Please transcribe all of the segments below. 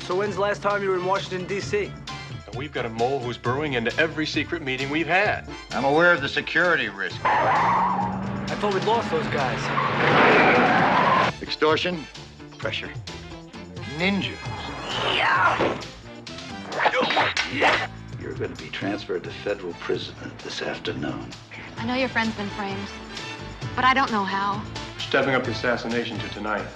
So when's the last time you were in Washington, D.C.? And we've got a mole who's burrowing into every secret meeting we've had. I'm aware of the security risk. I thought we'd lost those guys. Extortion, pressure, ninjas. You're going to be transferred to federal prison this afternoon. I know your friend's been framed, but I don't know how. Stepping up the assassination to tonight.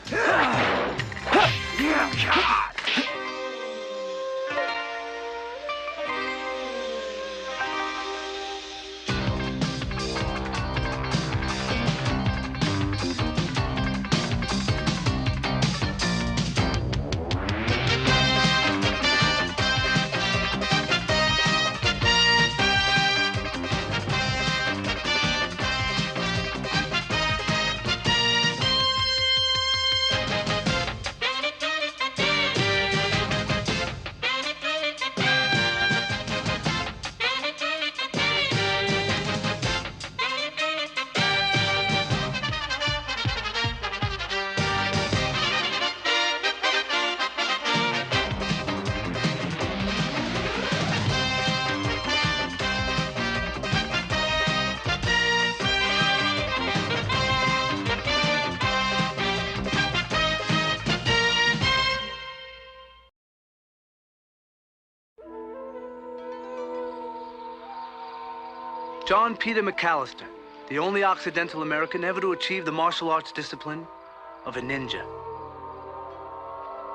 John Peter McAllister, the only Occidental American ever to achieve the martial arts discipline of a ninja.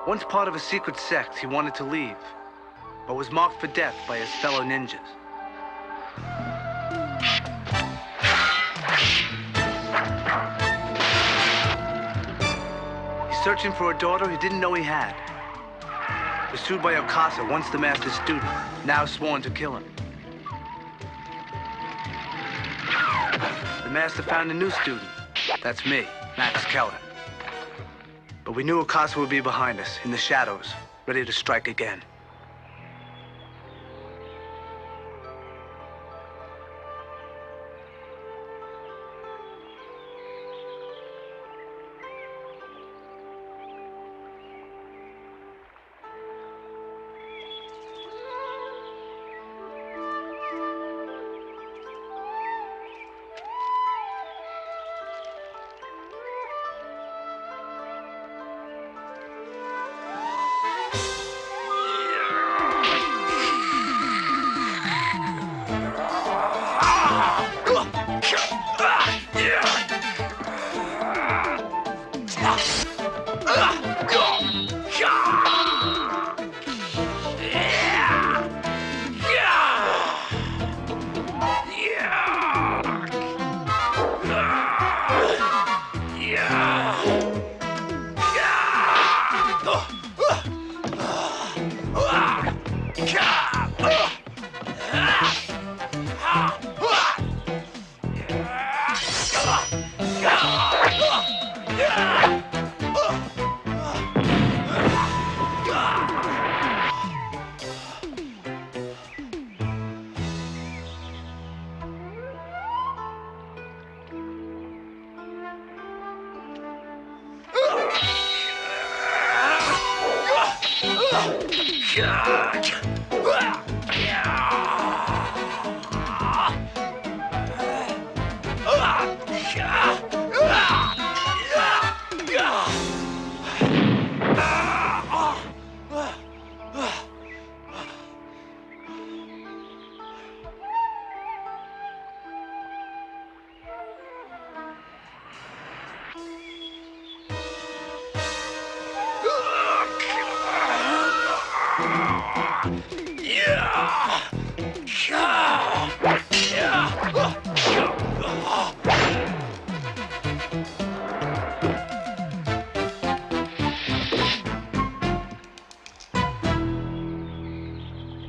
Once part of a secret sect, he wanted to leave, but was marked for death by his fellow ninjas. He's searching for a daughter he didn't know he had. Pursued by Okasa, once the master's student, now sworn to kill him. The master found a new student. That's me, Max Keller. But we knew Okasa would be behind us, in the shadows, ready to strike again.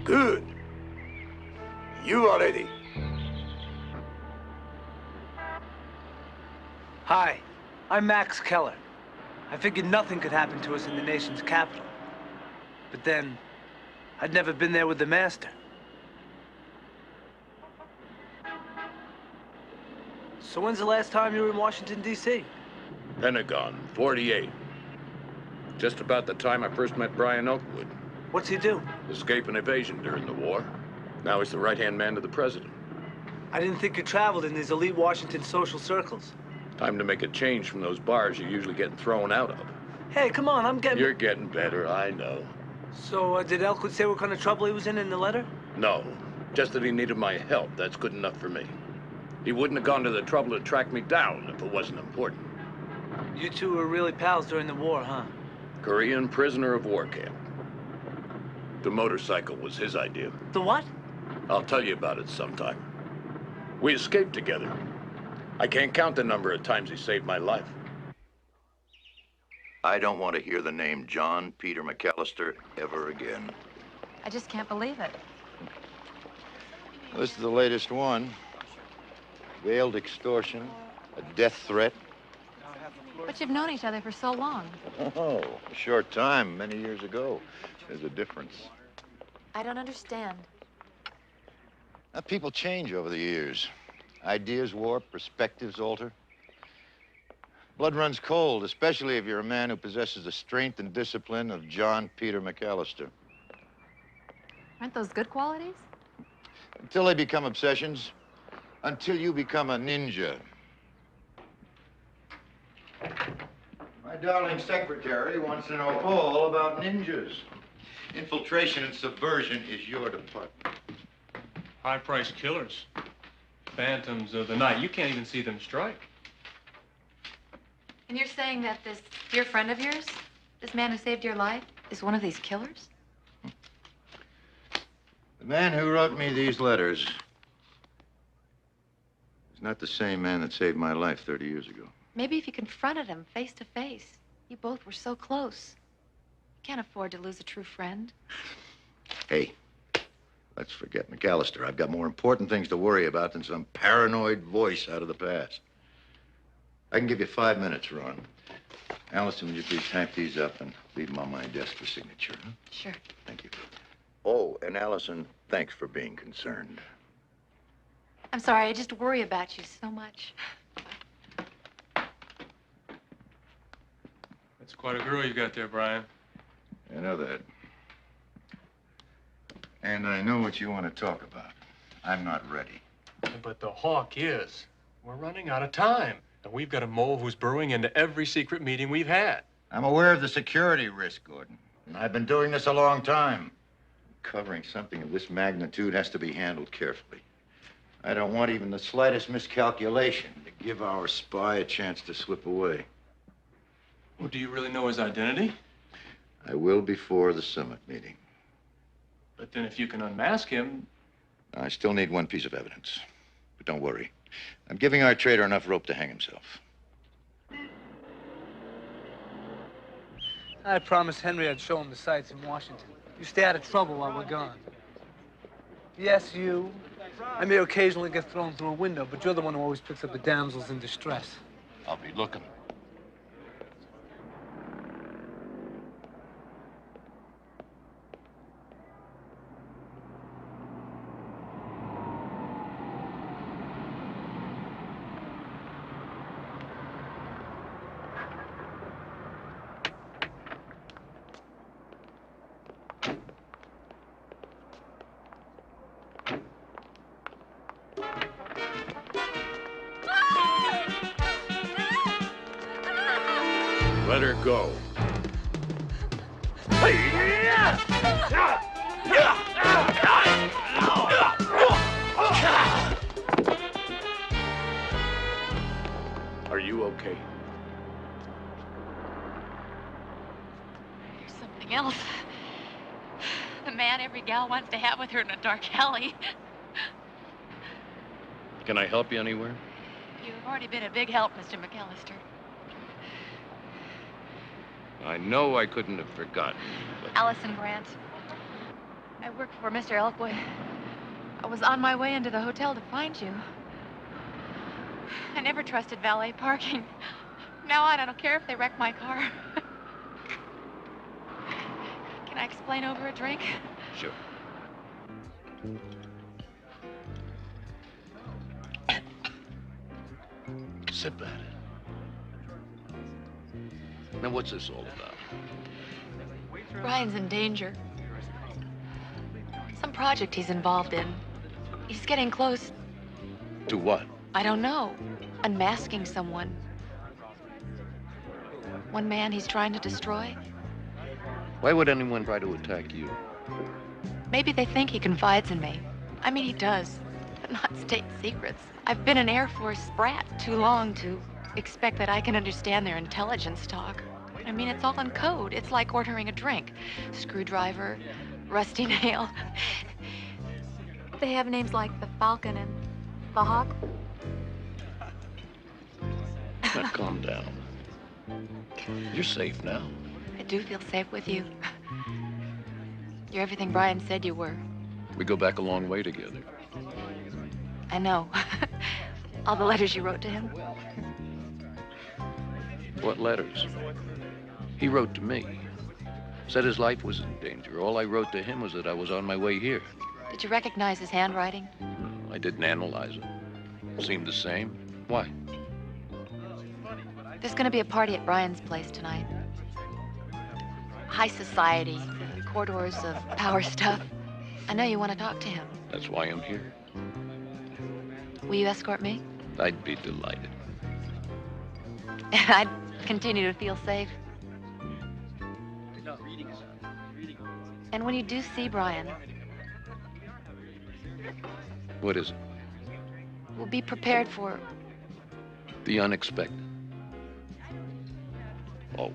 Good. You are ready. Hi, I'm Max Keller. I figured nothing could happen to us in the nation's capital. But then, I'd never been there with the master. So when's the last time you were in Washington, D.C.? Pentagon, 48. Just about the time I first met Brian Oakwood. What's he do? Escape and evasion during the war. Now he's the right-hand man to the president. I didn't think you traveled in these elite Washington social circles. Time to make a change from those bars you're usually getting thrown out of. Hey, come on, I'm getting... You're getting better, I know. So, did Elkwood say what kind of trouble he was in the letter? No, just that he needed my help. That's good enough for me. He wouldn't have gone to the trouble to track me down if it wasn't important. You two were really pals during the war, huh? Korean prisoner of war camp. The motorcycle was his idea. The what? I'll tell you about it sometime. We escaped together. I can't count the number of times he saved my life. I don't want to hear the name John Peter McAllister ever again. I just can't believe it. This is the latest one. Veiled extortion, a death threat. But you've known each other for so long. Oh, a short time, many years ago. There's a difference. I don't understand. Now, people change over the years. Ideas warp, perspectives alter. Blood runs cold, especially if you're a man who possesses the strength and discipline of John Peter McAllister. Aren't those good qualities? Until they become obsessions. Until you become a ninja. My darling secretary wants to know all about ninjas. Infiltration and subversion is your department. High-priced killers. Phantoms of the night. You can't even see them strike. And you're saying that this dear friend of yours, this man who saved your life, is one of these killers? The man who wrote me these letters is not the same man that saved my life 30 years ago. Maybe if you confronted him face to face. You both were so close. You can't afford to lose a true friend. Hey, let's forget McAllister. I've got more important things to worry about than some paranoid voice out of the past. I can give you 5 minutes, Ron. Allison, would you please type these up and leave them on my desk for signature, huh? Sure. Thank you. Oh, and Allison, thanks for being concerned. I'm sorry, I just worry about you so much. That's quite a girl you got there, Brian. I know that. And I know what you want to talk about. I'm not ready. But the hawk is. We're running out of time. And we've got a mole who's burrowing into every secret meeting we've had. I'm aware of the security risk, Gordon. And I've been doing this a long time. Covering something of this magnitude has to be handled carefully. I don't want even the slightest miscalculation to give our spy a chance to slip away. Well, do you really know his identity? I will before the summit meeting. But then if you can unmask him... I still need one piece of evidence. But don't worry. I'm giving our traitor enough rope to hang himself. I promised Henry I'd show him the sights in Washington. You stay out of trouble while we're gone. Yes, you. I may occasionally get thrown through a window, but you're the one who always picks up the damsels in distress. I'll be looking. Let her go. Are you okay? There's something else. The man every gal wants to have with her in a dark alley. Can I help you anywhere? You've already been a big help, Mr. McAllister. I know I couldn't have forgotten, but... Allison Grant. I work for Mr. Elkwood. I was on my way into the hotel to find you. I never trusted valet parking. Now I don't care if they wreck my car. Can I explain over a drink? Sure. Sip at it. Now, what's this all about? Brian's in danger. Some project he's involved in. He's getting close. To what? I don't know. Unmasking someone. One man he's trying to destroy. Why would anyone try to attack you? Maybe they think he confides in me. I mean, he does, but not state secrets. I've been an Air Force brat too long to expect that I can understand their intelligence talk. I mean, it's all in code. It's like ordering a drink. Screwdriver, rusty nail. They have names like the Falcon and the Hawk. Now, calm down. You're safe now. I do feel safe with you. You're everything Brian said you were. We go back a long way together. I know. All the letters you wrote to him. What letters? He wrote to me. Said his life was in danger. All I wrote to him was that I was on my way here. Did you recognize his handwriting? No, I didn't analyze it. Seemed the same. Why? There's gonna be a party at Brian's place tonight. High society, corridors of power stuff. I know you want to talk to him. That's why I'm here. Will you escort me? I'd be delighted. I'd continue to feel safe. And when you do see Brian, What is it? we'll be prepared for... The unexpected. Always.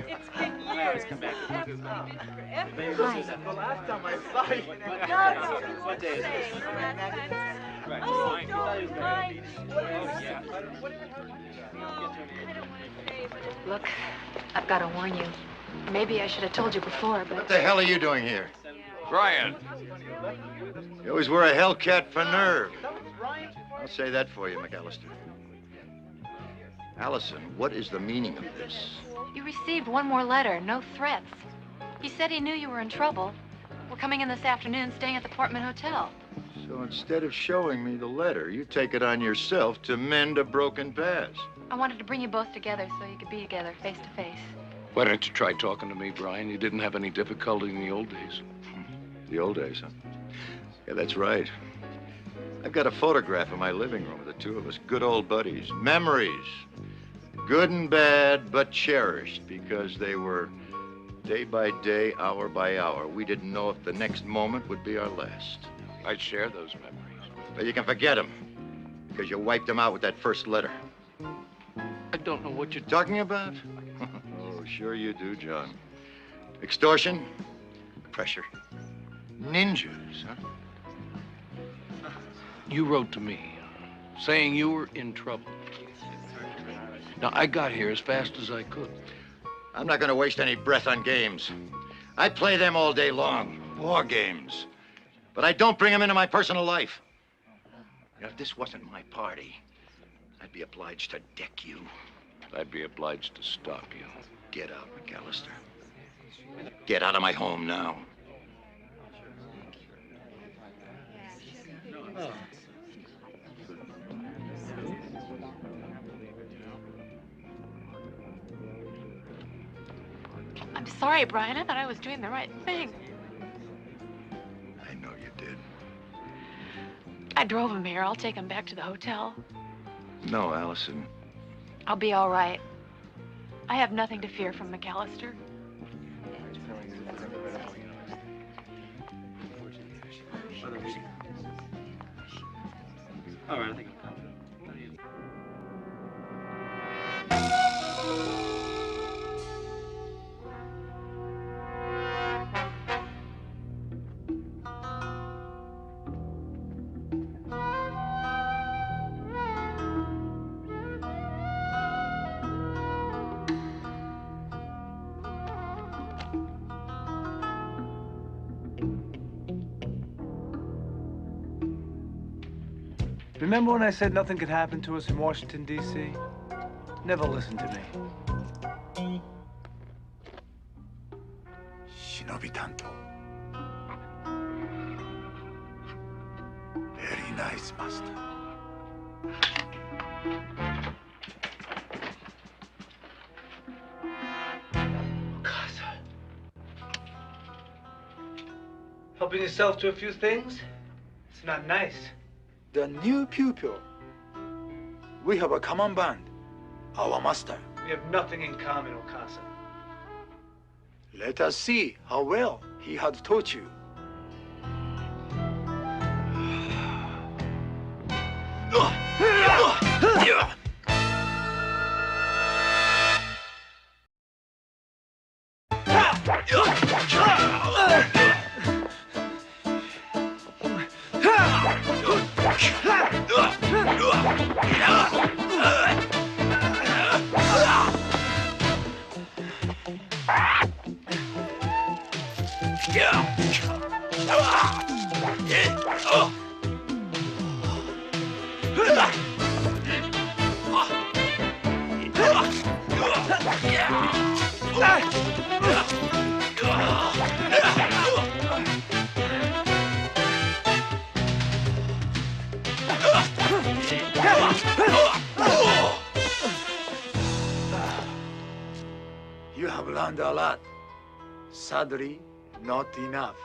It's been years. Hi. The last time I saw you. What day is it? Oh, don't mind. Look, I've got to warn you. Maybe I should have told you before, What but... the hell are you doing here? Brian! You always were a hellcat for nerve. I'll say that for you, McAllister. Allison, what is the meaning of this? You received one more letter, no threats. He said he knew you were in trouble. We're coming in this afternoon, staying at the Portman Hotel. So instead of showing me the letter, you take it on yourself to mend a broken past. I wanted to bring you both together so you could be together, face to face. Why don't you try talking to me, Brian? You didn't have any difficulty in the old days. The old days, huh? Yeah, that's right. I've got a photograph in my living room of the two of us, good old buddies. Memories. Good and bad, but cherished because they were day by day, hour by hour. We didn't know if the next moment would be our last. I share those memories. But you can forget them because you wiped them out with that first letter. I don't know what you're Talking about? Oh, sure you do, John. Extortion, pressure, ninjas, huh? You wrote to me, saying you were in trouble. Now, I got here as fast as I could. I'm not going to waste any breath on games. I play them all day long, war games. But I don't bring them into my personal life. You know, if this wasn't my party, I'd be obliged to deck you. I'd be obliged to stop you. Get out, McAllister. Get out of my home now. I'm sorry, Brian. I thought I was doing the right thing. I know you did. I drove him here. I'll take him back to the hotel. No, Allison. I'll be all right. I have nothing to fear from McAllister. All right, I think I'm coming. Remember when I said nothing could happen to us in Washington, D.C.? Never listened to me. Shinobi Tanto. Very nice, master. Casa. Helping yourself to a few things? It's not nice. The new pupil. We have a common bond. Our master. We have nothing in common, Okasa. Let us see how well he had taught you. You have learned a lot. Sadly, not enough.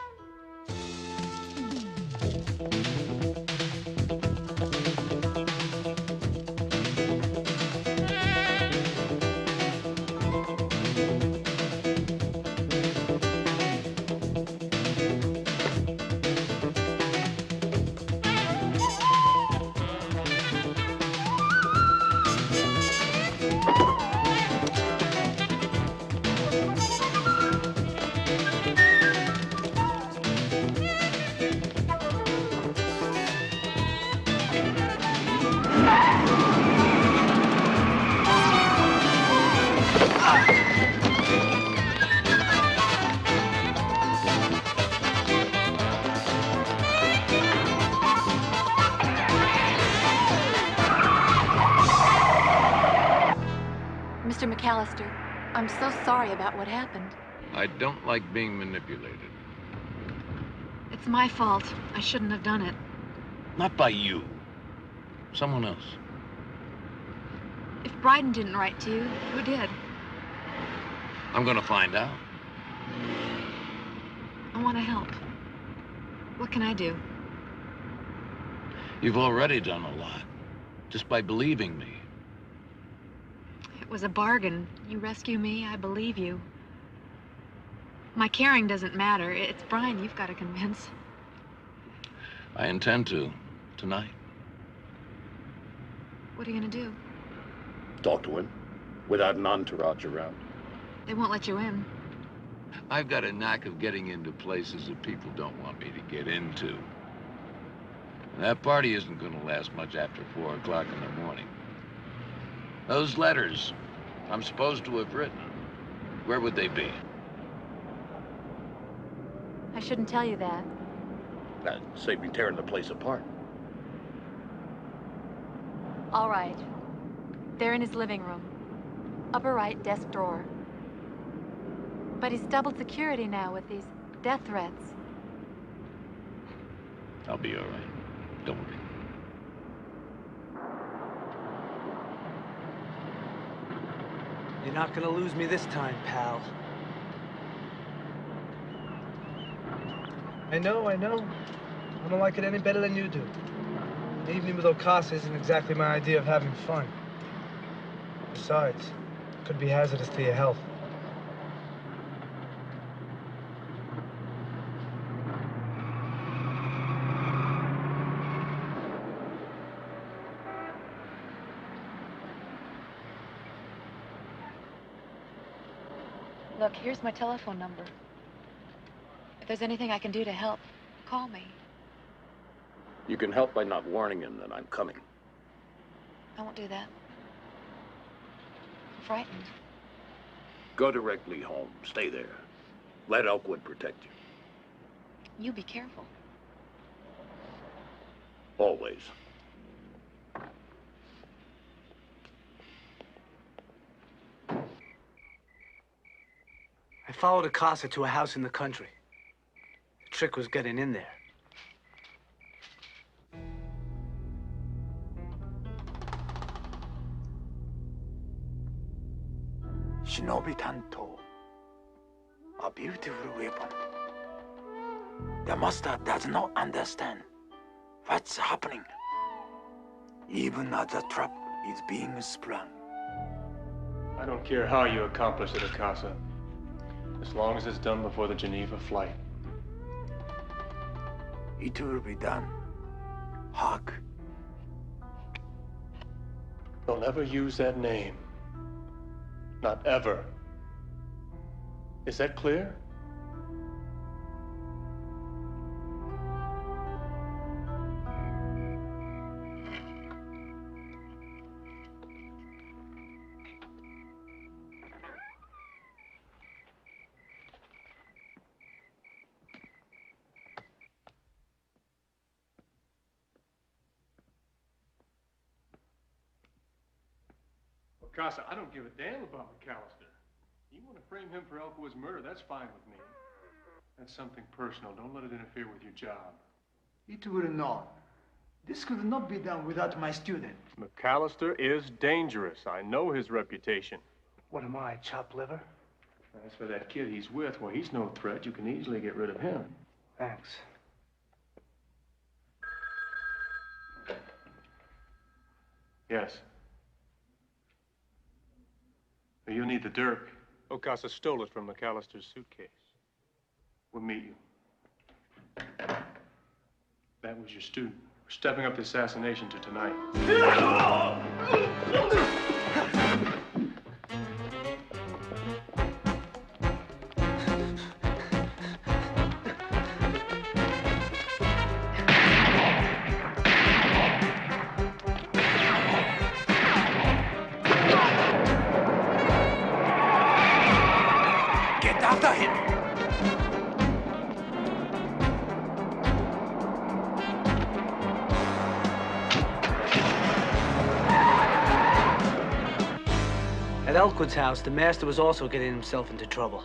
Mr. McAllister, I'm so sorry about what happened. I don't like being manipulated. It's my fault. I shouldn't have done it. Not by you. Someone else. If Bryden didn't write to you, who did? I'm gonna find out. I want to help. What can I do? You've already done a lot. Just by believing me. It was a bargain. You rescue me, I believe you. My caring doesn't matter. It's Brian you've got to convince. I intend to. Tonight. What are you gonna do? Talk to him without an entourage around. They won't let you in. I've got a knack of getting into places that people don't want me to get into. And that party isn't gonna last much after 4 o'clock in the morning. Those letters I'm supposed to have written, where would they be? I shouldn't tell you that. That'd save me tearing the place apart. All right. They're in his living room. Upper right desk drawer. But he's doubled security now with these death threats. I'll be all right. Don't worry. You're not gonna lose me this time, pal. I know. I don't like it any better than you do. An evening with Okasa isn't exactly my idea of having fun. Besides, it could be hazardous to your health. Look, here's my telephone number. If there's anything I can do to help, call me. You can help by not warning him that I'm coming. I won't do that. I'm frightened. Go directly home. Stay there. Let Elkwood protect you. You be careful. Always. I followed Akasa to a house in the country. The trick was getting in there. Shinobi Tanto. A beautiful weapon. The master does not understand what's happening. Even as a trap is being sprung. I don't care how you accomplish it, Akasa. As long as it's done before the Geneva flight. It will be done. Hawk. Don't ever use that name. Not ever. Is that clear? Casa, I don't give a damn about McAllister. You want to frame him for Elkwood's murder, that's fine with me. That's something personal. Don't let it interfere with your job. It will not. This could not be done without my student. McAllister is dangerous. I know his reputation. What am I, chopped liver? As for that kid he's with, well, he's no threat. You can easily get rid of him. Thanks. Yes. You'll need the dirk. Okasa stole it from McAllister's suitcase. We'll meet you. That was your student. We're stepping up the assassination to tonight. Get after him! At Elkwood's house, the master was also getting himself into trouble.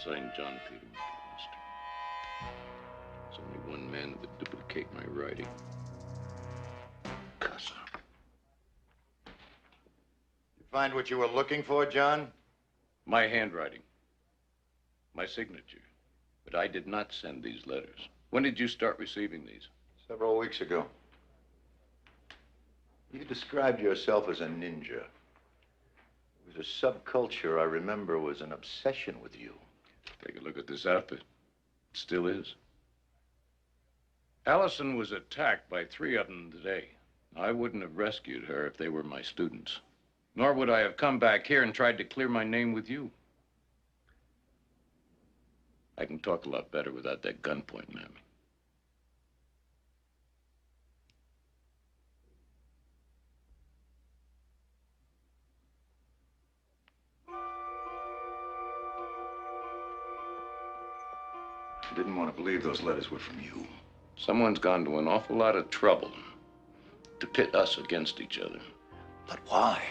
Signed, John Peter McAllister. There's only one duplicate my writing. Casa. You find what you were looking for, John? My handwriting. My signature. But I did not send these letters. When did you start receiving these? Several weeks ago. You described yourself as a ninja. It was a subculture I remember was an obsession with you. Take a look at this outfit. It still is. Allison was attacked by 3 of them today. I wouldn't have rescued her if they were my students. Nor would I have come back here and tried to clear my name with you. I can talk a lot better without that gun pointing at me. I didn't want to believe those letters were from you. Someone's gone to an awful lot of trouble to pit us against each other. But why?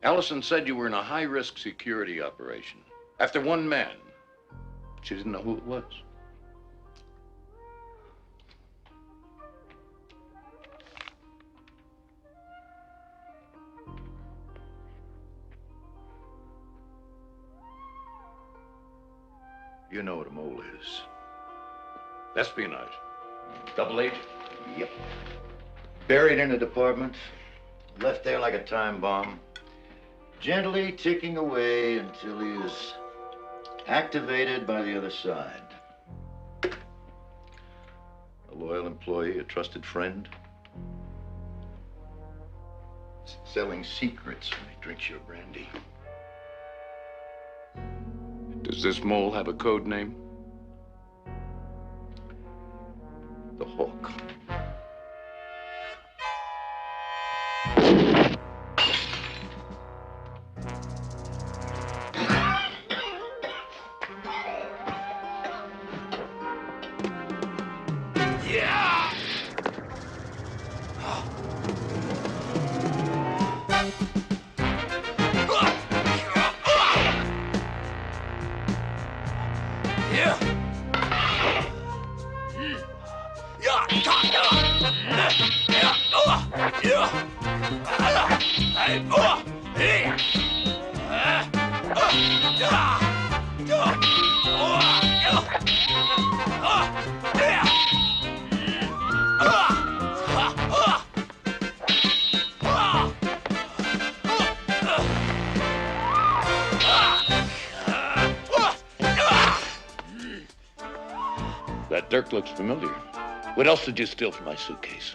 Allison said you were in a high-risk security operation. After one man. She didn't know who it was. You know what a mole is. Espionage. Double agent. Yep. Buried in a department, left there like a time bomb, gently ticking away until he is activated by the other side. A loyal employee, a trusted friend, selling secrets when he drinks your brandy. Does this mole have a code name? The Hawk. That dirk looks familiar. What else did you steal from my suitcase?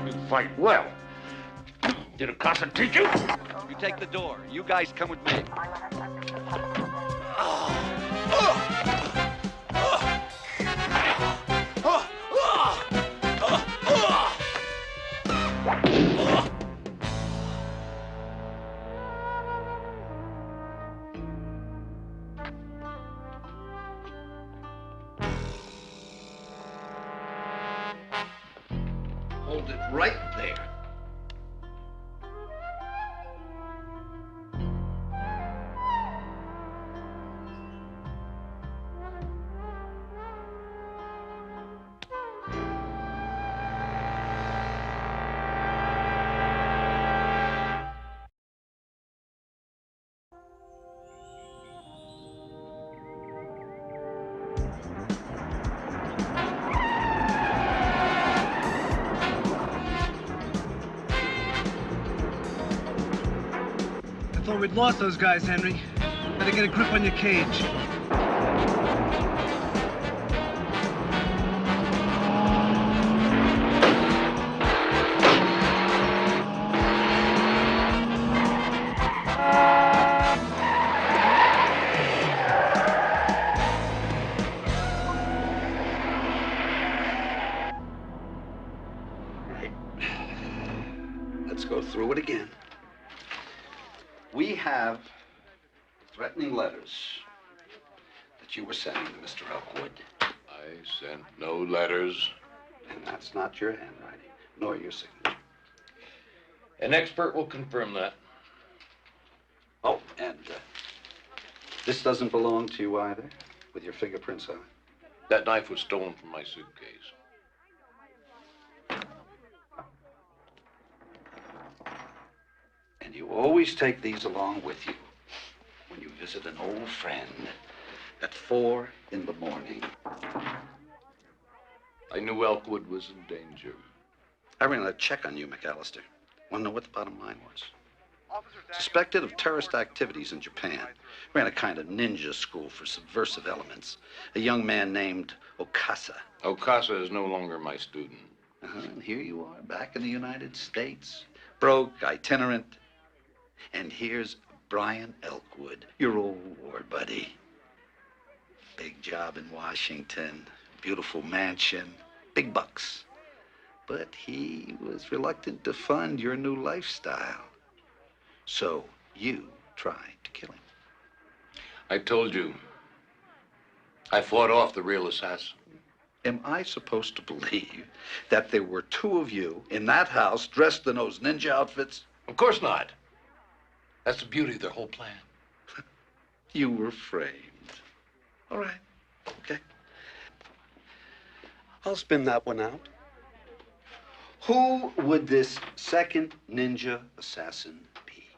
You fight well. Did Akasa teach you? You take the door. You guys come with me. Hold it right there. I thought we'd lost those guys, Henry. Better get a grip on your cage. Let's go through it again. We have threatening letters that you were sending to Mr. Elkwood. I sent no letters. And that's not your handwriting, nor your signature. An expert will confirm that. Oh, and this doesn't belong to you either, with your fingerprints on it? That knife was stolen from my suitcase. And you always take these along with you when you visit an old friend at 4 in the morning. I knew Elkwood was in danger. I ran a check on you, McAllister. Want to know what the bottom line was? Suspected of terrorist activities in Japan. Ran a kind of ninja school for subversive elements. A young man named Okasa. Okasa is no longer my student. And here you are, back in the United States. Broke, itinerant. And here's Brian Elkwood, your old war buddy. Big job in Washington, beautiful mansion, big bucks. But he was reluctant to fund your new lifestyle. So you tried to kill him. I told you, I fought off the real assassin. Am I supposed to believe that there were two of you in that house dressed in those ninja outfits? Of course not. That's the beauty of their whole plan. You were framed. All right, okay. I'll spin that one out. Who would this second ninja assassin be?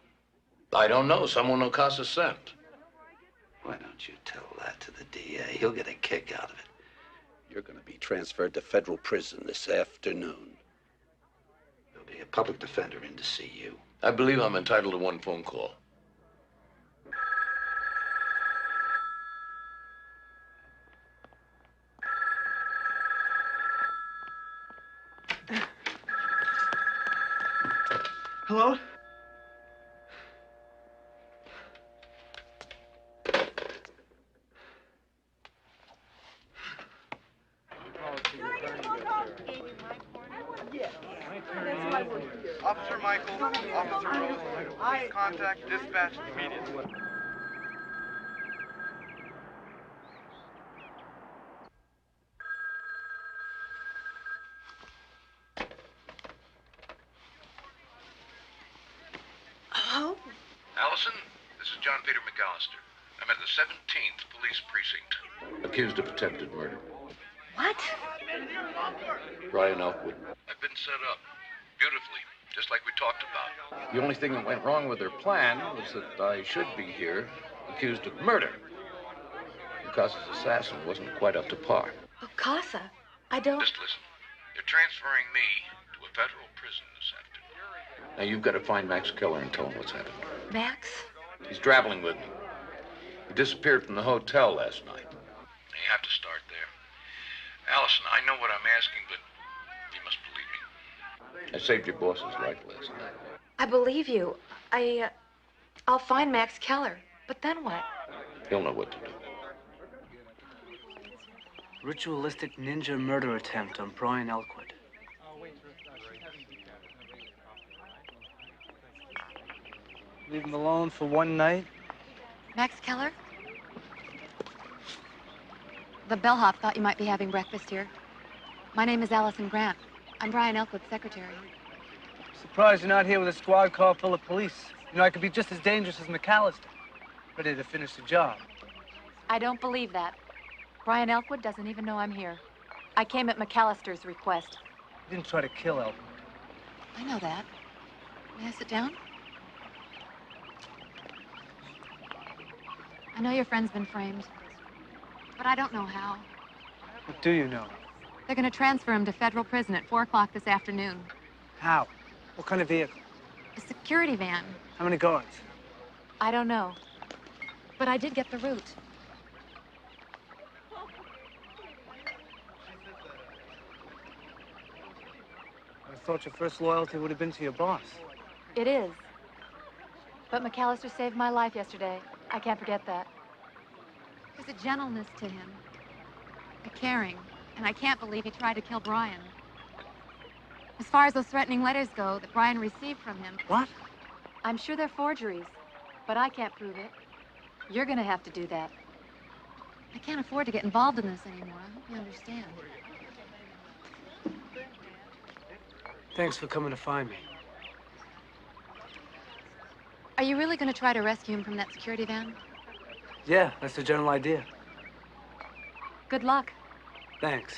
I don't know. Someone Okasa sent. Why don't you tell that to the DA? He'll get a kick out of it. You're going to be transferred to federal prison this afternoon. There'll be a public defender in to see you. I believe I'm entitled to one phone call. Hello? Officer Michael, Officer Rose, please contact dispatch immediately. Hello? Allison, this is John Peter McAllister. I'm at the 17th Police Precinct. Accused of attempted murder. What? Brian Elkwood. I've been set up. Beautifully. Just like we talked about. The only thing that went wrong with their plan was that I should be here, accused of murder. Okasa's assassin wasn't quite up to par. Okasa? I don't... Just listen. They're transferring me to a federal prison this afternoon. Now you've got to find Max Keller and tell him what's happened. Max? He's traveling with me. He disappeared from the hotel last night. You have to start there. Allison, I know what I'm asking, but you must believe me. I saved your boss's life last night. I believe you. I'll find Max Keller. But then what? He'll know what to do. Ritualistic ninja murder attempt on Brian Elkwood. Leave him alone for one night? Max Keller? The bellhop thought you might be having breakfast here. My name is Allison Grant. I'm Brian Elkwood's secretary. Surprised you're not here with a squad car full of police. You know, I could be just as dangerous as McAllister. Ready to finish the job. I don't believe that. Brian Elkwood doesn't even know I'm here. I came at McAllister's request. You didn't try to kill Elkwood. I know that. May I sit down? I know your friend's been framed, but I don't know how. What do you know? They're going to transfer him to federal prison at 4 o'clock this afternoon. How? What kind of vehicle? A security van. How many guards? I don't know. But I did get the route. I thought your first loyalty would have been to your boss. It is. But McAllister saved my life yesterday. I can't forget that. There's a gentleness to him. A caring. And I can't believe he tried to kill Brian. As far as those threatening letters go that Brian received from him... What? I'm sure they're forgeries, but I can't prove it. You're gonna have to do that. I can't afford to get involved in this anymore. I hope you understand. Thanks for coming to find me. Are you really going to try to rescue him from that security van? Yeah, that's the general idea. Good luck. Thanks.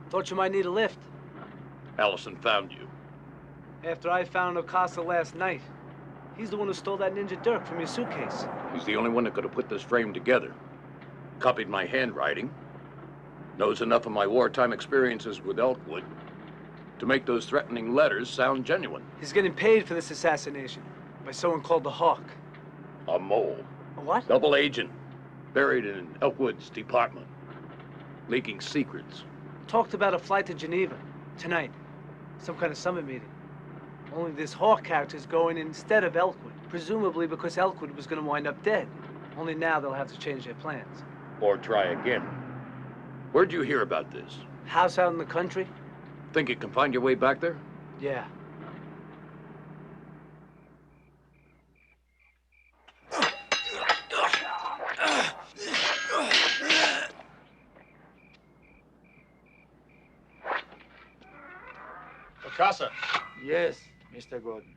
Thought you might need a lift. Allison found you. After I found Okasa last night. He's the one who stole that ninja Dirk from your suitcase. He's the only one that could have put this frame together. Copied my handwriting. Knows enough of my wartime experiences with Elkwood to make those threatening letters sound genuine. He's getting paid for this assassination by someone called the Hawk. A mole. A what? Double agent. Buried in Elkwood's department. Leaking secrets. Talked about a flight to Geneva tonight. Some kind of summit meeting. Only this Hawk character's going instead of Elkwood. Presumably because Elkwood was going to wind up dead. Only now they'll have to change their plans. Or try again. Where'd you hear about this? House out in the country? Think you can find your way back there? Yeah. Okasa. Yes, Mr. Gordon.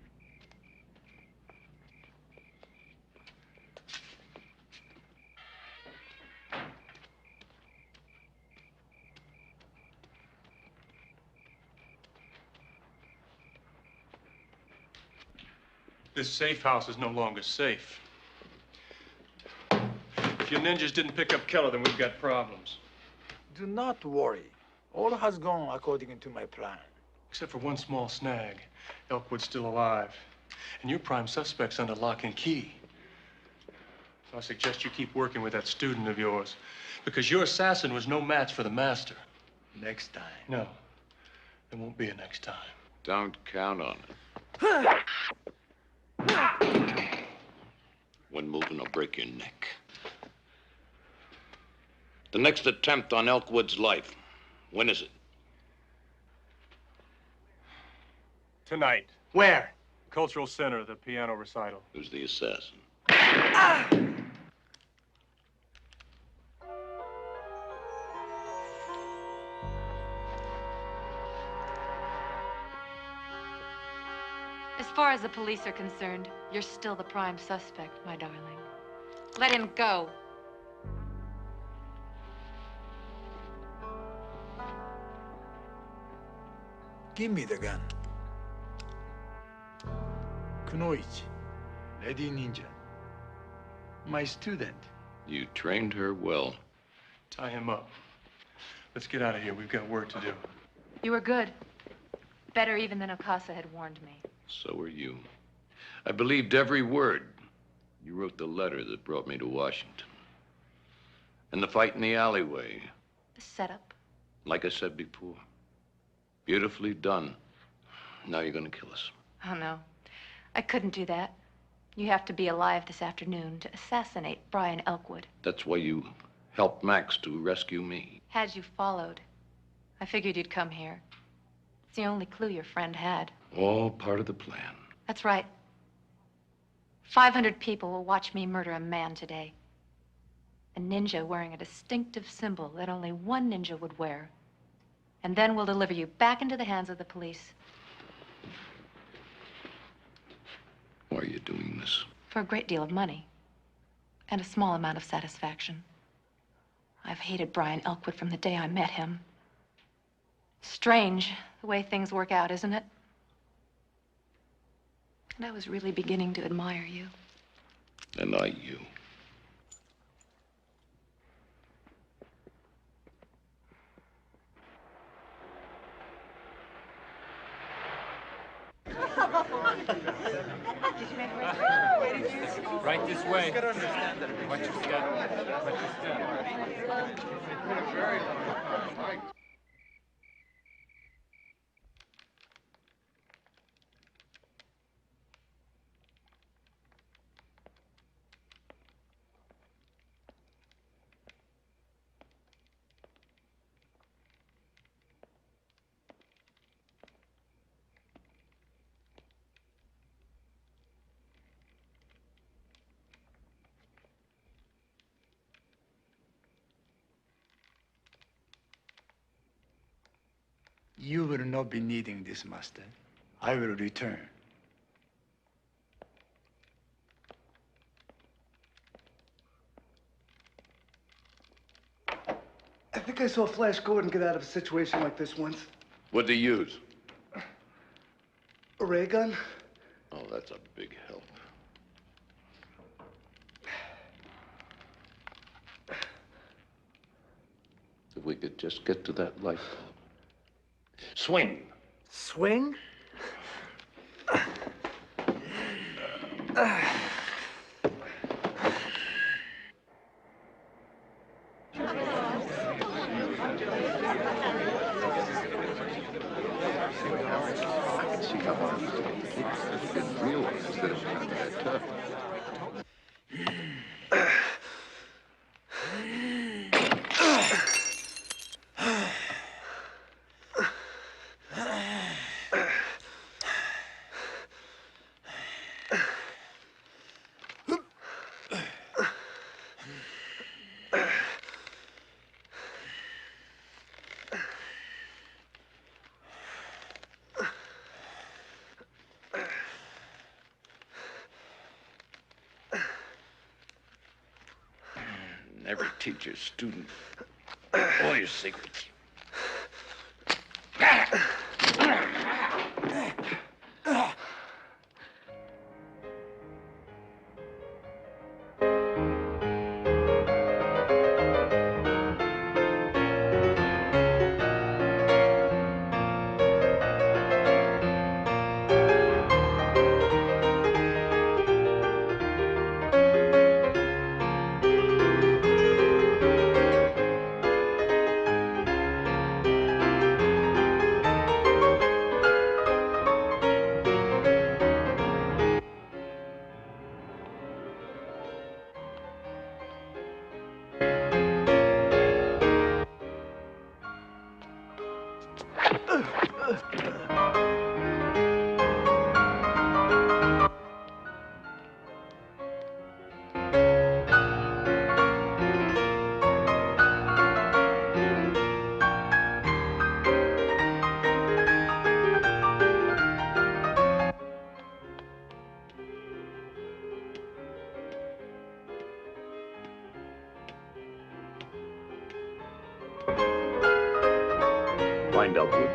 This safe house is no longer safe. If your ninjas didn't pick up Keller, then we've got problems. Do not worry. All has gone according to my plan. Except for one small snag. Elkwood's still alive. And your prime suspect's under lock and key. So I suggest you keep working with that student of yours. Because your assassin was no match for the master. Next time. No. There won't be a next time. Don't count on it. One move and I'll break your neck. The next attempt on Elkwood's life. When is it? Tonight. Where? Cultural Center, the piano recital. Who's the assassin? As far as the police are concerned, you're still the prime suspect, my darling. Let him go. Give me the gun. Kunoichi, Lady Ninja. My student. You trained her well. Tie him up. Let's get out of here. We've got work to do. You were good. Better even than Okasa had warned me. So were you. I believed every word. You wrote the letter that brought me to Washington. And the fight in the alleyway. The setup. Like I said before. Beautifully done. Now you're gonna kill us. Oh, no. I couldn't do that. You have to be alive this afternoon to assassinate Brian Elkwood. That's why you helped Max to rescue me. Had you followed, I figured you'd come here. It's the only clue your friend had. All part of the plan. That's right. 500 people will watch me murder a man today. A ninja wearing a distinctive symbol that only one ninja would wear. And then we'll deliver you back into the hands of the police. Why are you doing this? For a great deal of money. and a small amount of satisfaction. I've hated Brian Elkwood from the day I met him. Strange the way things work out, isn't it? And I was really beginning to admire you. And I you. Right this way. Watch your step. Watch your step. You will not be needing this, master. I will return. I think I saw Flash Gordon get out of a situation like this once. What'd he use? A ray gun? Oh, that's a big help. If we could just get to that light bulb. Swing! Swing? Didn't realize that it was going to be that tough. Never teach a student all your secrets. Find Elkwood.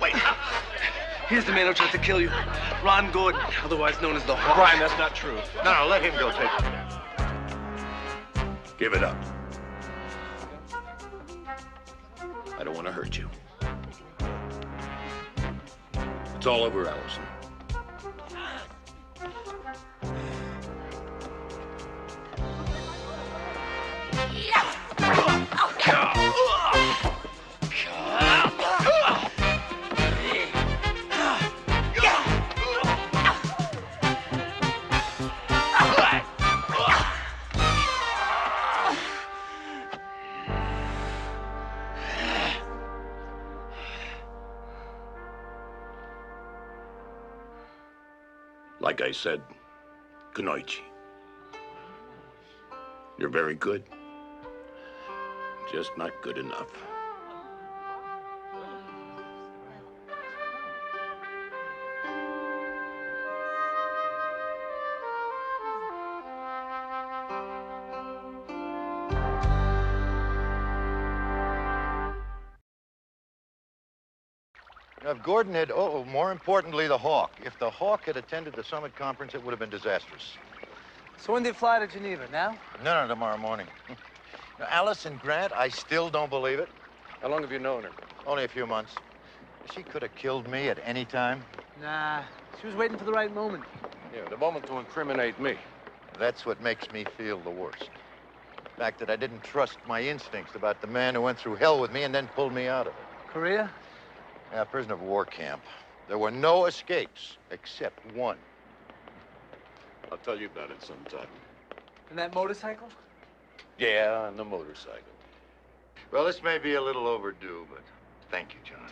Wait. Here's the man who tried to kill you. Ron Gordon, otherwise known as the Hawk. Brian, that's not true. No, let him go take it. Give it up. I don't want to hurt you. It's all over, Allison. Like I said, Kunoichi. You're very good. Just not good enough. Now, if Gordon had, more importantly, the Hawk. If the Hawk had attended the summit conference, it would have been disastrous. So when do you fly to Geneva? Now? No, tomorrow morning. Now, Allison Grant, I still don't believe it. How long have you known her? Only a few months. She could have killed me at any time. Nah, she was waiting for the right moment. Yeah, the moment to incriminate me. That's what makes me feel the worst. The fact that I didn't trust my instincts about the man who went through hell with me and then pulled me out of it. Korea? Yeah, prisoner of war camp. There were no escapes, except one. I'll tell you about it sometime. And that motorcycle? Yeah, on the motorcycle. Well, this may be a little overdue, but thank you, John.